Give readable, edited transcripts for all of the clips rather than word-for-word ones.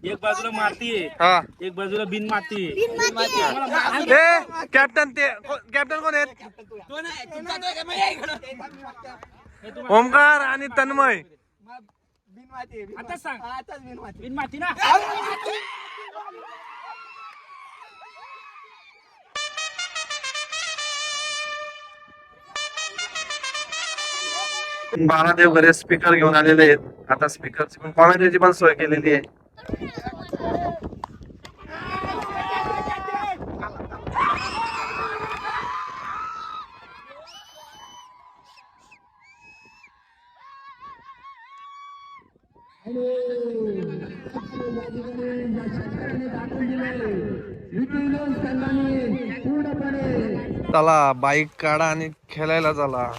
एक बाजूला मारतीये हा एक बाजूला बिन मारतीये कॅप्टन ते कॅप्टन कोण आहेत? ओमकार आणि तन्मय. आता सांग बिन माती ना. बालादेव घरे स्पीकर घेऊन आलेले आहेत. आता स्पीकरची पण कॉमेंट्रीची पण सोय केलेली आहे. चला बाईक काढा आणि खेळायला चला.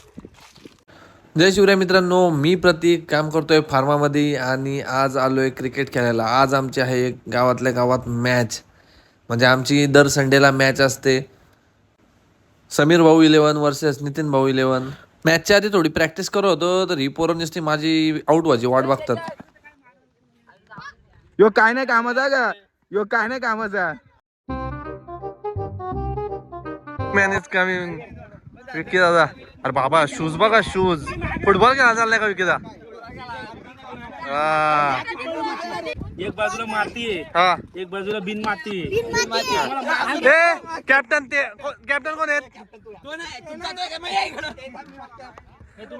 जय शिवराय मित्रांनो, मी प्रतीक काम करतोय फार्मामध्ये आणि आज आलोय क्रिकेट खेळायला. आज आमची आहे गावातल्या गावात मॅच. म्हणजे आमची दर संडेला मॅच असते. समीर भाऊ 11 वर्सेस नितीन भाऊ 11. मॅचच्या आधी थोडी प्रॅक्टिस करत होतो तर ही पोरं नुसती माझी आउट व्हायची वाट बघतात. यो काय नाही कामाचा का यो काय नाही कामाचा. मॅनेज कमी विकी दादा. अरे बाबा शूज बघा, शूज फुटबॉल खेळा चाललाय का विकी दादा? एक बाजूला मारतीये हा एक बाजूला बिन मारतीये. कॅप्टन ते कॅप्टन कोण आहेत?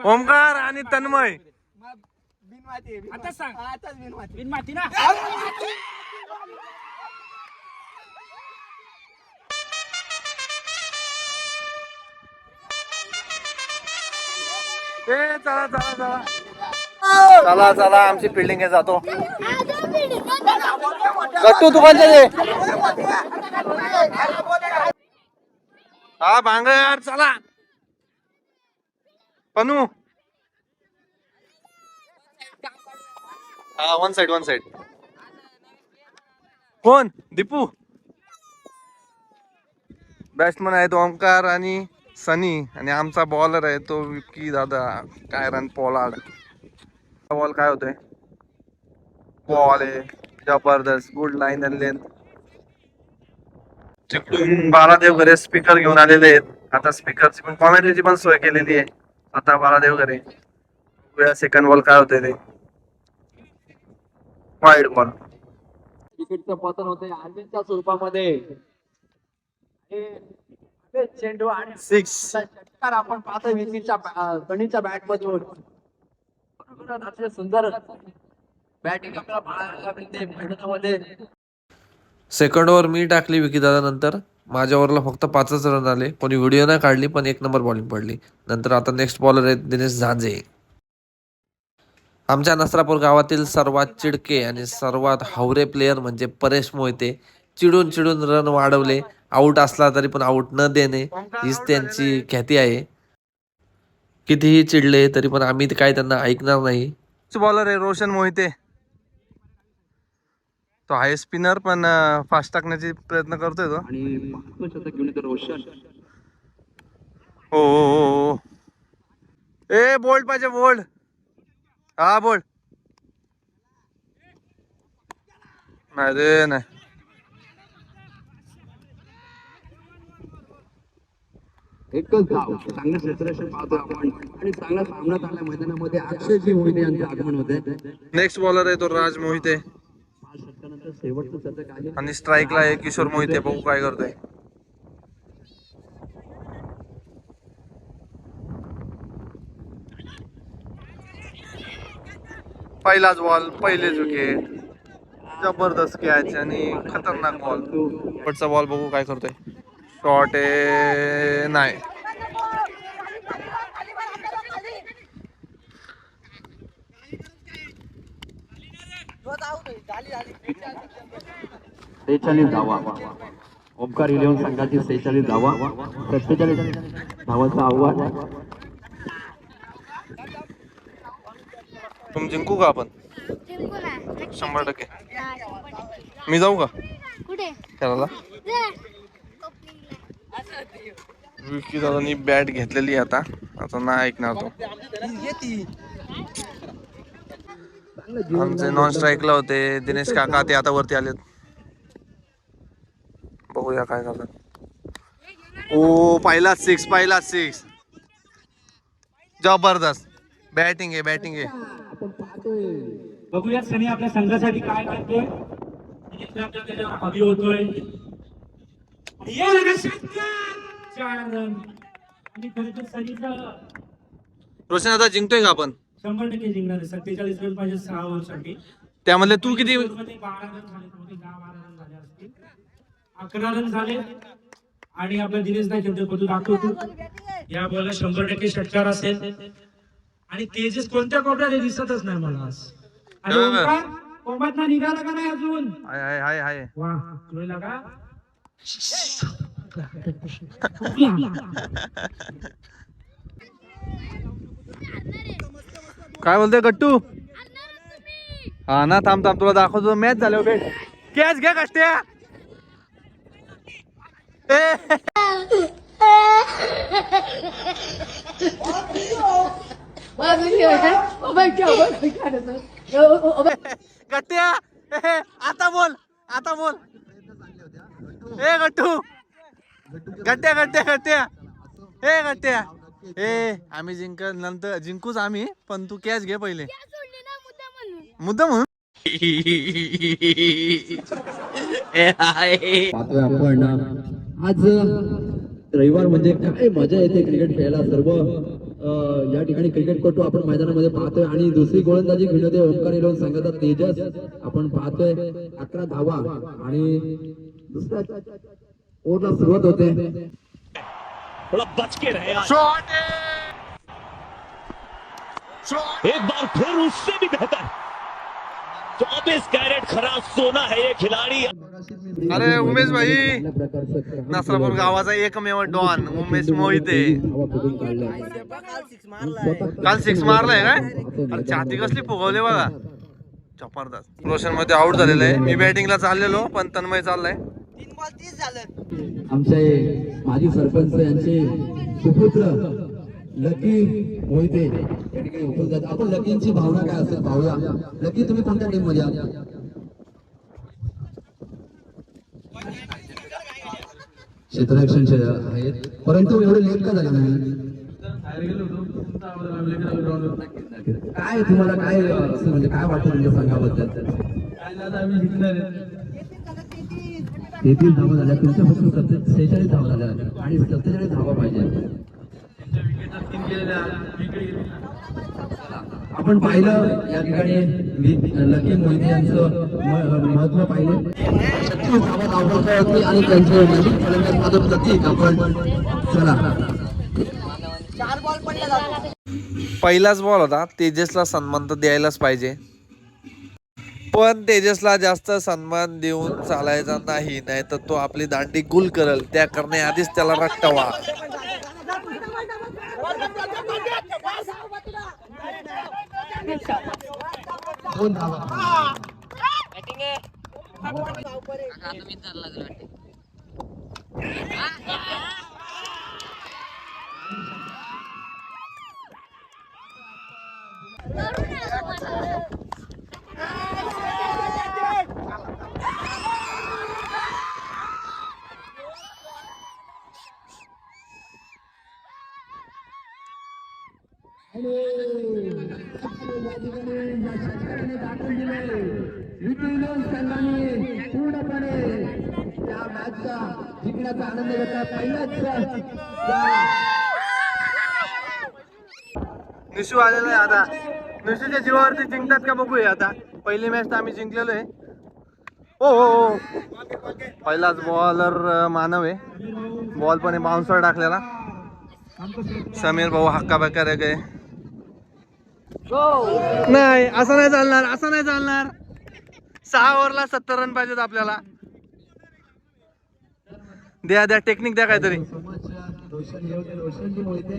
ओमकार आणि तन्मय. आता सांग बिन माती ना. चला चला चला चला चला आमची फिल्डिंग आहे. जातो गट्टू दुकानच्या दे. हा भांग यार चला. पनू हा वन साइड कोण? दीपू. बॅट्समन आहे तो ओमकार आणि सनी आणि आमचा बॉलर आहे तो विकी दादा कायरन पोलार्ड. बॉल काय होतोय? बॉल आहे जबरदस्त, गुड लाईन अँड लेंथ. तिकडून बालादेव घरे स्पीकर घेऊन आलेले आहेत. आता स्पीकरची पण कॉमेंट्रीची पण सोय केलेली आहे. आता बालादेव घरे सेकंड बॉल काय होते ते वाईड बॉल. विकेटचं पतन होते आर्मीच्या स्वरूपामध्ये. चेंडू आणि 6 षटकार आपण पाहतो गणीच्या बॅट मधून. अतिशय सुंदर बॅटिंग आपल्याला मैदानामध्ये. सेकंड ओव्हर मी टाकली विकी दादा. नंतर माझ्या ओव्हरला फक्त 5च रन आले. कोणी व्हिडिओ नाही काढली पण 1 नंबर बॉलिंग पडली. नंतर आता नेक्स्ट बॉलर आहेत दिनेश झांजे. आमच्या नसरापूर गावातील सर्वात चिडके आणि सर्वात हावरे प्लेयर म्हणजे परेश मोहिते. चिडून चिडून रन वाढवले. आऊट असला तरी पण आऊट न देणे हीच त्यांची ख्याती आहे. कितीही चिडले तरी पण आम्ही काय त्यांना ऐकणार नाही. बॉलर आहे रोशन मोहिते. तो आहे स्पिनर पण फास्ट टाकण्याचे प्रयत्न करतोय तो. आणि शतक घेऊन येतो रोशन. हो ए बोल्ड पाहिजे बोल्ड. हा बोल्ड नाही रे नाही. एकच धाव चांगलं क्षेत्ररक्षण पाहतो आपण आणि चांगला सामना चांगल्या मैदानामध्ये अक्षयजी मोहिते यांचे आगमन होते. नेक्स्ट बॉलर आहे तो राज मोहिते 5 षटकानंतर शेवटचं शतक आहे. आणि स्ट्राईकला आहे किशोर मोहिते. बघू काय करतोय. पहिलाच बॉल पहिलेच विकेट. जबरदस्त कॅच आणि खतरनाक बॉल. पुढचा बॉल बघू काय करतोय. शॉट आहे नाही. सेहेचाळीस धावा. ओमकार 11 संघाची 46 धावा. 47 धावांचं आव्हान. तुम जिंकू का आपण? 100%. मी जाऊ का कुठे खेळायला? विकी दादानी बॅट घेतलेली आता. आता नाही ऐकणार तो. आमचे नॉन स्ट्राईकला होते दिनेश काका, ते आता वरती आलेत. बघूया काय झालं. ओ पहिला सिक्स जबरदस्त बॅटिंग आहे. बघूया सनी आपल्या संघासाठी काय करतोय. हवी होतोय या लगा षटकार. 4 रन. आणि खरं तर सनीचं रोशन आता जिंकतोय का आपण? 100% जिंकणार आहे. 47 रन पाहिजे 6 ओव्हरसाठी. त्यामधले तू किती? 12 रन झाले, 10-12 रन झाले असतील. 11 रन झाले. आणि आपला दिनेश नाही खेळतोय, पण तू दाखवतो या बॉलला 100% षटकार असेल. आणि तेजस कोणत्या कोपऱ्यात आहे दिसतच नाही मला आज. आणि ओंकार कोंबात ना निघाला का नाही अजून? हाय वा तुला का काय बोलतोय गट्टू? हा ना, थांब तुला दाखवतो. मॅच झाल्यावर भेट. कॅच घ्या कष्ट्या. गट्ट्या आता बोल. ए गट्टू, गट्ट्या ए गट्ट्या. आम्ही जिंकूच आम्ही, पण तू कॅच घे पहिले. मुद्दा म्हणून पाहतोय आपण आज रविवार म्हणजे काय मजा येते क्रिकेट खेळायला. सर्व या ठिकाणी क्रिकेटपटू आपण मैदानामध्ये पाहतोय. आणि दुसरी गोलंदाजी घेऊन येते ओंकार इलेव्हन संघाचा तेजस. आपण पाहतोय 11 धावा आणि दुसऱ्या ओव्हरला सुरुवात होते. थोड़ा बच के रहे एक बार फिर उससे भी बेहतर 24 कैरेट खरा सोना है ये खिलाड़ी. अरे उमेश भाई, नसरापूर गावाचा एकमेव डॉन उमेश मोहिते. काल 6 मारलाय काय? अरे छाती कसली फुगवली बघा, जबरदस्त. रोशन मध्ये आउट झालेला आहे. मी बॅटिंगला चाललेलो, पण तन्मय चाललाय. 3 बॉल 30 झालं. आमचे माजी सरपंच यांचे सुपुत्र लकी मोहिते या ठिकाणी उपस्थित आहेत. आपण लकींची भावना काय असेल पाहूया. लकी, तुम्ही कोणत्या टीम मध्ये आहात? क्षेत्ररक्षण आहेत, परंतु एवढे लेट का झाले नाही? काय तुम्हाला काय म्हणजे काय वाटतं तुमच्या संघाबद्दल? 33 धावा झाल्या, तुमच्या फक्त 46 धावा झाल्या आणि 47 धावा पाहिजे. आपण पाहिलं या ठिकाणी लकी मोहिते यांचं महत्व पाहिले. 36 धावा धावता होती आणि त्यांचे नवीन फलंदाज मात्र प्रतीक. आपण चला 4 बॉल पडले जातो. पहिलाच बॉल होता. तेजसला सन्मान तर द्यायलाच पाहिजे, पण तेजसला जास्त सन्मान देऊन चालायचा नाही, नाहीतर तो आपली दांडी गुल करल. त्या करण्याआधीच त्याला रट्टावा. पूर्णपणे त्या मॅचचा जिंकण्याचा आनंद घेतला. पहिलाच निशू आलेला आहे. आता निशूच्या जीवावरती जिंकतात का बघूया. आता पहिली मॅच तर आम्ही जिंकलेलो आहे. हो, पहिलाच बॉलर मानव आहे. बॉल पण बाउन्सर टाकलेला. समीर भाऊ हक्का बक्का रे. नाही, असं नाही चालणार. 6 ओव्हरला 70 रन पाहिजेत आपल्याला. द्या टेक्निक द्या काहीतरी. रोशनजी मोहिते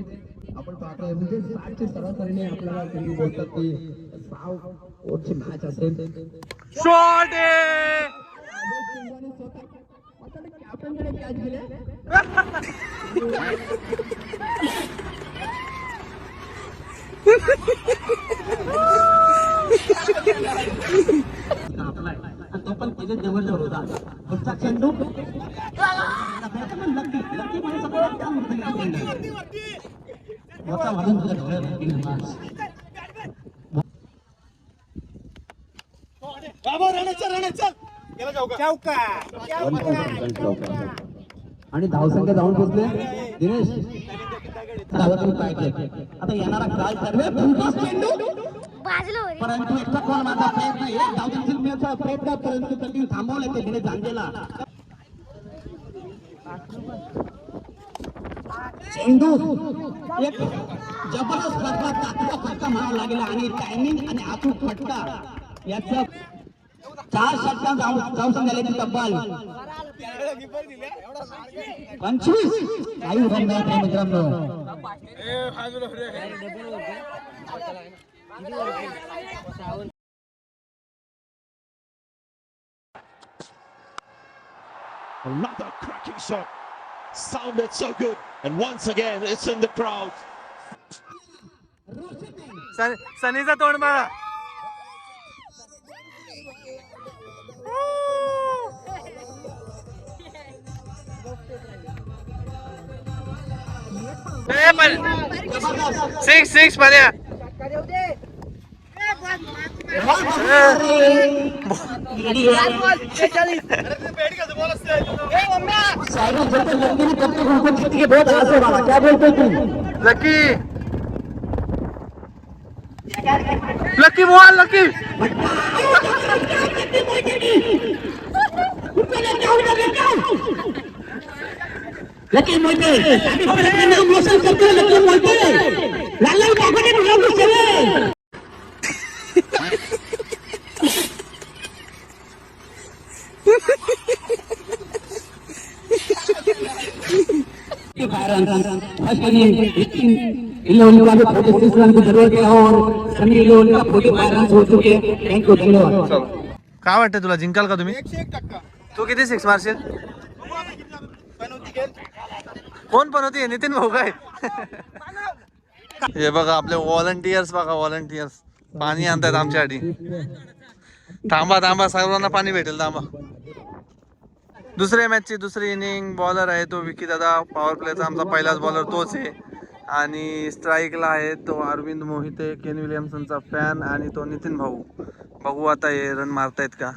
आपण पाहतोय म्हणजे 60ची सरासरीने आपल्याला त्यांनी बोलतात की 6 ओव्हरची मॅच असेल. शॉट तो पण पहिले जवळजवळ होता पुढचा चेंडू मोठा वाढून तुझ्या डोळ्यात आणि धावसंख्या जाऊन पोहोचले दिनेश धावातून पाहिजे आता येणारा काल सर्व चेंडू परंतु एकटा कोण माझा प्रयत्न आहे धावून जिंकण्याचा प्रयत्न परंतु त्यांनी थांबवले ते दिनेश जांगेला चेंडू एक जबरदस्त फटका ताकदीचा फटका म्हणावा लागेल आणि टायमिंग आणि अचूक फटका याचा 4 षटकां जाऊन झाल्याची तब्बल 25 काही उदाहरण नाही मित्रांनो Another cracking shot. Sounded so good. And once again, it's in the crowd. सनीचा तोंड बघा. सिक्स पाण्या lucky lucky ball lucky lucky मोठे मोशन करतो लकी मोठे लाल काकोडे नको चले इलेवन वाले 46 रन की जरूरत है और सनी इलेवन का 45 रन हो चुके हैं थैंक यू धन्यवाद काय वाटतं तुला जिंकाल का तुम्ही तू किती 6 मारशील कोण पण होती नितीन भाऊ काय हे बघा आपले व्हॉलंटियर्स बघा व्हॉलंटियर्स पाणी आणतायत आमच्यासाठी थांबा सर्वांना पाणी भेटेल थांबा दुसऱ्या मॅचची दुसरी इनिंग बॉलर आहे तो विकी दादा पॉवर प्लेचा आमचा पहिलाच बॉलर तोच आहे आणि स्ट्राईकला आहे तो अरविंद मोहिते केन विलियमसनचा फॅन आणि तो नितीन भाऊ बघू आता हे रन मारतायत का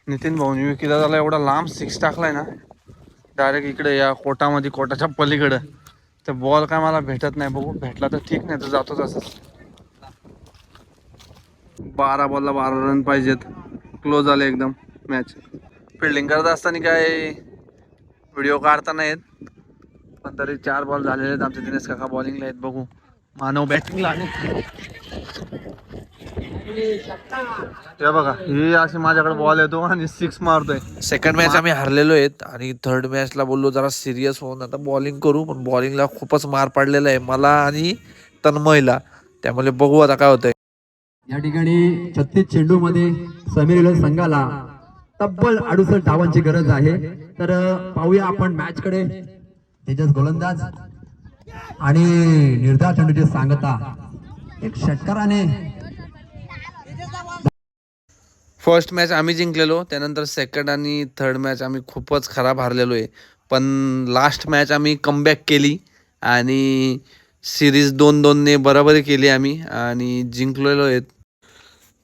नितीन भाऊनी विकी दादाला एवढा लांब 6 टाकलाय ना डायरेक्ट इकडे या कोटामध्ये कोटाच्या पलीकडं तर बॉल काय मला भेटत नाही बघू भेटला तर ठीक नाही तर जातोच असंच 12 बॉलला 12 रन पाहिजेत क्लोज आले एकदम मॅच फिल्डिंग करत असताना काय व्हिडिओ काढता नाहीत पण तरी 4 बॉल झालेले आहेत आमचे दिनेश काका बॉलिंगला आहेत बघू मानव बॅटिंगला आले हे बघा ही अशी माझ्याकडे बॉल येतो आणि 6 मारतोय सेकंड मॅच आम्ही हारलेलो आहेत आणि थर्ड मॅचला बोललो जरा सिरियस होऊन आता बॉलिंग करू पण बॉलिंगला खूपच मार पडलेला आहे मला आणि तन्मयला त्यामुळे बघू आता काय होतंय या ठिकाणी 36 चेंडू मध्ये समीर इलेवन संघाला तब्बल 68 धावांची गरज आहे तर पाहूया आपण मॅच कडे तेजस गोलंदाज आणि निर्धार चेंडूची सांगता एक षटकाराने फर्स्ट मॅच आम्ही जिंकलेलो त्यानंतर सेकंड आणि थर्ड मॅच आम्ही खूपच खराब हारलेलो आहे पण लास्ट मॅच आम्ही कमबॅक केली आणि सिरीज 2-2ने बरोबरी केली आम्ही आणि जिंकलेलो आहेत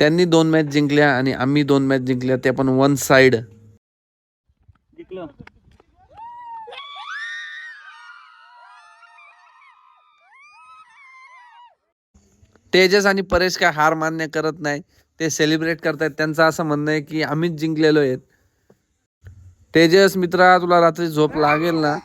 त्यांनी 2 मॅच जिंकल्या आणि आम्ही 2 मॅच जिंकल्या ते पण 1 साइड तेजस आणि परेश काय हार मान्य करत नाही ते सेलिब्रेट करतायत त्यांचं असं म्हणणं आहे की आम्हीच जिंकलेलो आहेत तेजस मित्रा तुला रात्री झोप लागेल ना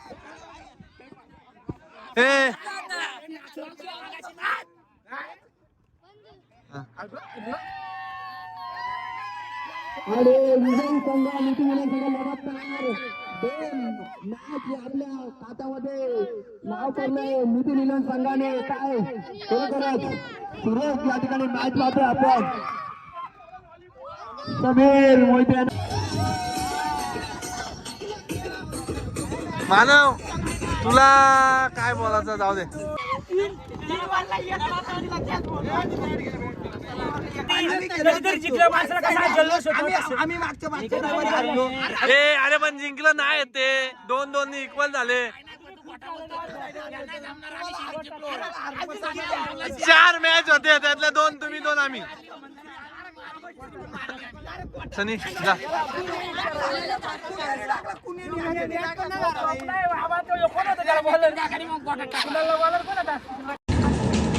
विजयी संघ नितीन संघ लगातार 2 मॅच आपल्या खात्यामध्ये नाव करलंय नितीन इलेवन संघाने काय खरोखरच सुरेश या ठिकाणी मॅच पाहतोय आपण समीर मोहिते मानव तुला काय बोलायचं जाऊ दे कधीतरी जिंकल्या माणसाला कसा जल्लोष होतो. आम्ही मागच्या हरलो. ए अरे पण जिंकलं नाही ते 2-2 इक्वल झाले. 4 मॅच होते त्यातल्या 2 तुम्ही 2 आम्ही. सनी जा.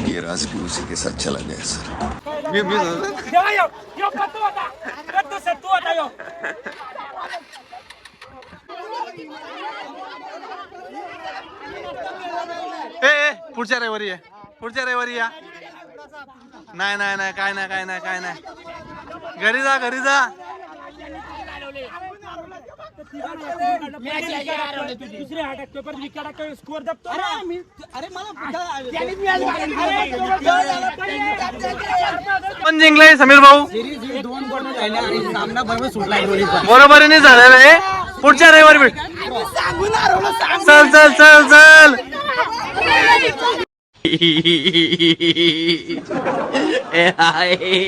ये राज भी उसी के साथ चला गया सर. मी ए पुढच्या रविवारी आहे. पुढच्या रविवारी या. नाही नाही नाही काय नाही काय नाही काय नाही. घरी जा घरी जा. दुसरे हातात पेपर विकेट स्कोर दबतो. पण जिंकले समीर भाऊ. बरोबरीने झालेलं आहे. पुढच्या रविवारी भेट. चल चल चल चल.